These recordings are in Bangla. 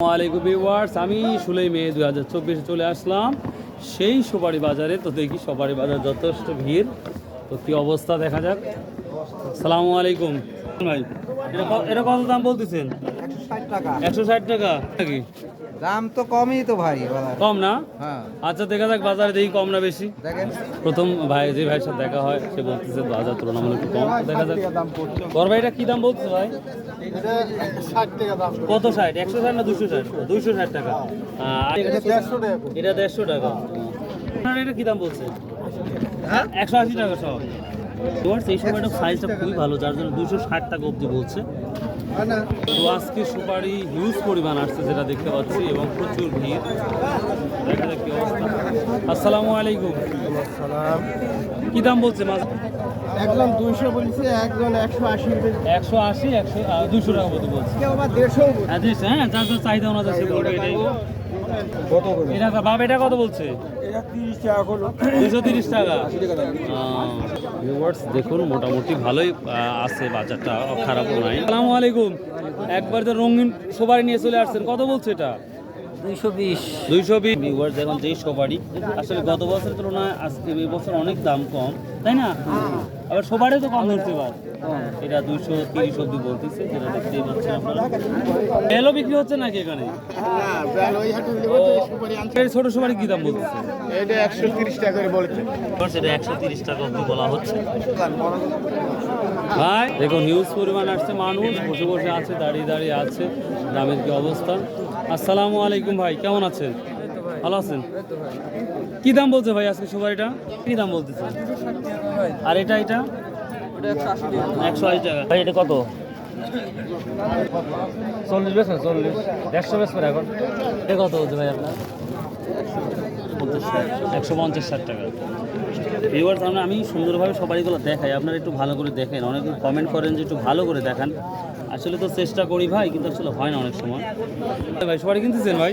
আসসালামু ভিউয়ার্স, আমি সুলাই মে 2024 চলে আসলাম সেই সুপারি বাজারে। তো দেখি সুপারি বাজার যথেষ্ট ভিড়, তো কি অবস্থা দেখা যাক। আসসালামু আলাইকুম ভাই, এটা কত দাম বলতেছেন? 160 টাকা। 160 টাকা নাকি? দাম তো কমই তো ভাই। কম না? হ্যাঁ, আচ্ছা দেখা যাক বাজারে দেখি কম না বেশি। দেখেন প্রথম ভাই যে ভাইয়ের সাথে দেখা হয় সে বলতেছে বাজার তুলনামূলক একটু কম। দেখা যাক বড় ভাইটা কি দাম বলছে ভাই? এটা 60 টাকা দাম। কত 60? 160 না 260? 260 টাকা। আর এটা 150 টাকা। এটা 150 টাকা। আপনার এটা কি দাম বলছে? 180 টাকা সব। তোমার এই সময়টা সাইজটা খুবই ভালো, যার জন্য 260 টাকা অবধি বলছে। তো আজকে সুপারি হিউজ পরিমাণ আসছে যেটা দেখতে পাচ্ছি, এবং প্রচুর ভিড়। দেখা যাক কি অবস্থা। আসসালামু আলাইকুম। সালাম। কি দাম বলছে মাছ? একজন 200 বলছে, একজন 180 বলছে। 180, 200 টাকা মতো বলছে। কেউ আবার 150 বলছে। হ্যাঁ দিস, হ্যাঁ যার যার চাহিদা অনুযায়ী সে বলবে এটাই। কত করে? এটা বাবা এটা কত বলছে? এটা 30 টাকা হলো। 230 টাকা। 80 টাকা দাম। ভিউয়ার্স দেখুন মোটামুটি ভালোই আছে, বাজারটা খারাপও নাই। আসসালামু আলাইকুম। একবার যে রঙিন সুপারি নিয়ে চলে আসছেন, কত বলছে এটা? 220। 220। ভিউয়ার্স দেখুন যেই সুপারি, আসলে গত বছরের তুলনায় আজকে এই বছর অনেক দাম কম, তাই না? আবার সুপারিও তো কম ধরতে পার। এটা 230 অব্দি বলতেছে, যেটা দেখতেই পাচ্ছেন আপনারা। বেলও বিক্রি হচ্ছে নাকি এখানে? না, বেল ওই হাটে সুপারি আনছে। এই ছোট সুপারি কি দাম বলতেছে? এটা 130 টাকা করে বলছে। সেটা 130 টাকা অব্দি বলা হচ্ছে। ভাই দেখুন হিউজ পরিমাণ আসছে মানুষ, বসে বসে আছে, দাঁড়িয়ে দাঁড়িয়ে আছে। দামের কি অবস্থা? আসসালামু আলাইকুম ভাই, কেমন আছেন? ভালো আছেন? কি দাম বলছে ভাই আজকে সুপারিটা? কি দাম বলতেছে? আর এটা 180 টাকা। ভাই এটা কত? 40 বেশ না? 40 150 বেশ করে এখন। এটা কত বলছে ভাই আপনার? 150-60 টাকা। ভিউয়ার্স আমি সুন্দরভাবে সবাইগুলো দেখাই, আপনারা একটু ভালো করে দেখেন। অনেকে কমেন্ট করেন যে একটু ভালো করে দেখান, আসলে তো চেষ্টা করি ভাই, কিন্তু আসলে হয় না অনেক সময়। ভাই সবাই কিনতেছেন ভাই?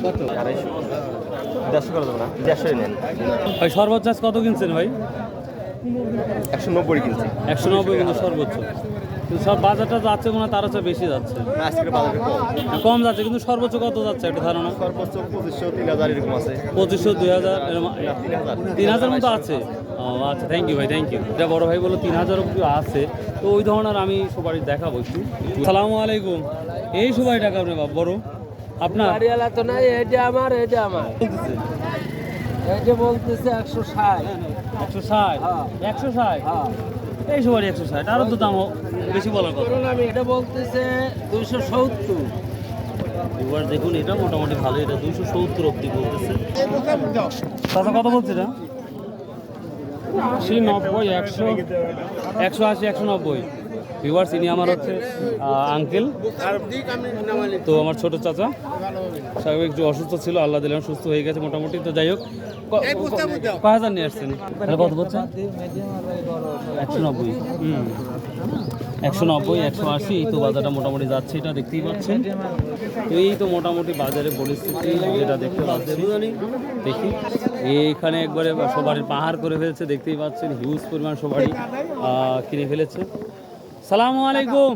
কত? 150 করে দেবো না, 150 নেন। ভাই সর্বোচ্চ আজ কত কিনছেন ভাই? 190 কিনছি। 190 কিন্তু সর্বোচ্চ। কিন্তু সব বাজারটা যাচ্ছে মনে হয় তার হচ্ছে বেশি যাচ্ছে। আজকের বাজারে কম। কম যাচ্ছে, কিন্তু সর্বোচ্চ কত যাচ্ছে একটা ধারণা? সর্বোচ্চ 2500 3000 এরকম আছে। 2500 2000 3000 3000 মতো আছে। ও আচ্ছা, থ্যাংক ইউ ভাই, থ্যাংক ইউ। এটা বড় ভাই বললো 3000 অব্দি আছে, তো ওই ধরনের আমি সুপারি দেখাবো একটু। আসসালামু আলাইকুম। এই সুপারিটা আপনি বড় আপনার বাড়িওয়ালা তো নাই, এটা আমার, এটা আমার। বলতেছে এটা বলতেছে 160। 160। হ্যাঁ। 160 হ্যাঁ। এই সুপারি 160, আরও তো দাম বেশি বলার কথা। এটা বলতেছে 270। এবার দেখুন এটা মোটামুটি ভালো, এটা 270 অব্দি বলতেছে। দাদা কত বলছে এটা? 80, 90, 100, 180, 190। ভিউয়ার্স ইনি আমার হচ্ছে আঙ্কেল, তো আমার ছোট চাচা। স্বাভাবিক একটু অসুস্থ ছিল, আল্লাহ দিলাম সুস্থ হয়ে গেছে মোটামুটি। তো যাই হোক, কয় হাজার নিয়ে আসছেন? কত বলছে? 190। 190, 180, এই তো বাজারটা মোটামুটি যাচ্ছে, এটা দেখতেই পাচ্ছেন। তো এই তো মোটামুটি বাজারে পরিস্থিতি যেটা দেখতে পাচ্ছি। দেখি এইখানে একবারে সবারই পাহাড় করে ফেলেছে, দেখতেই পাচ্ছেন হিউজ পরিমাণ সবারই কিনে ফেলেছে। সালামু আলাইকুম,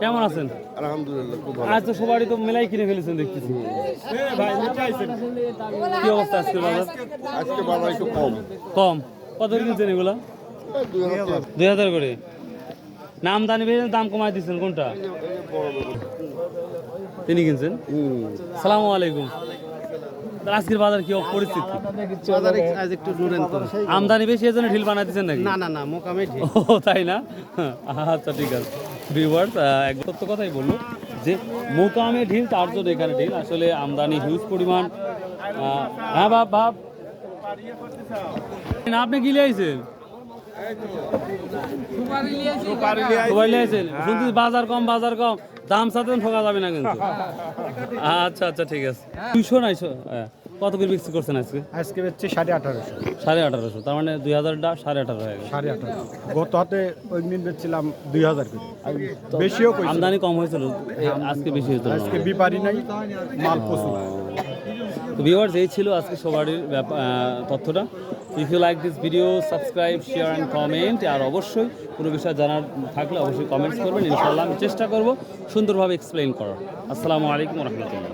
কেমন আছেন? আলহামদুলিল্লাহ খুব ভালো। আজ তো সবারই তো মেলাই কিনে ফেলেছেন দেখতেছি। কি অবস্থা আজকে বাজার? আজকে বাজার একটু কম। কম? কত করে কিনছেন এগুলা? 2000 করে। নাম দানি ভেবে দাম কমাই দিচ্ছেন কোনটা? তিনি কিনছেন। সালামু আলাইকুম। তাহলে আজকের বাজার কি পরিস্থিতি? বাজারে আজ একটু নুরেন তো। আমদানি বেশি এজন্য ঢিল বানাই দিচ্ছেন নাকি? না না না, মোকামে ঠিক। ও তাই না? আচ্ছা ঠিক আছে। ভিউয়ার্স একদম সত্য কথাই বললো যে মোকামে ঢিল, তার জন্য এখানে ঢিল। আসলে আমদানি হিউজ পরিমাণ। হ্যাঁ বাপ না, আপনি কি লিয়েছেন? সুপারি লিয়েছেন? শুনছি বাজার কম, বাজার কম, দাম সাথে ঠকা যাবে না কিন্তু। আচ্ছা আচ্ছা ঠিক আছে। 200 নাই, কত করে বিক্রি করছেন আজকে? আজকে হচ্ছে 1850। 1850, তার মানে 2000টা 1850 হয়ে গেল। 1850 গত হাতে ওই দিন বেচছিলাম 2000 করে। বেশিও কইছি। আমদানি কম হয়েছিল, আজকে বেশি হয়েছিল। আজকে বিপারি নাই, মাল প্রচুর। তো ভিউয়ার্স এই ছিল আজকে সবারই তথ্যটা। If you like this video subscribe share and comment. আর অবশ্যই কোনো বিষয় জানার থাকলে অবশ্যই কমেন্টস করবেন, ইনশাআল্লাহ আমি চেষ্টা করব সুন্দরভাবে এক্সপ্লেইন করার। আসসালামু আলাইকুম রহমতুল্লাহ।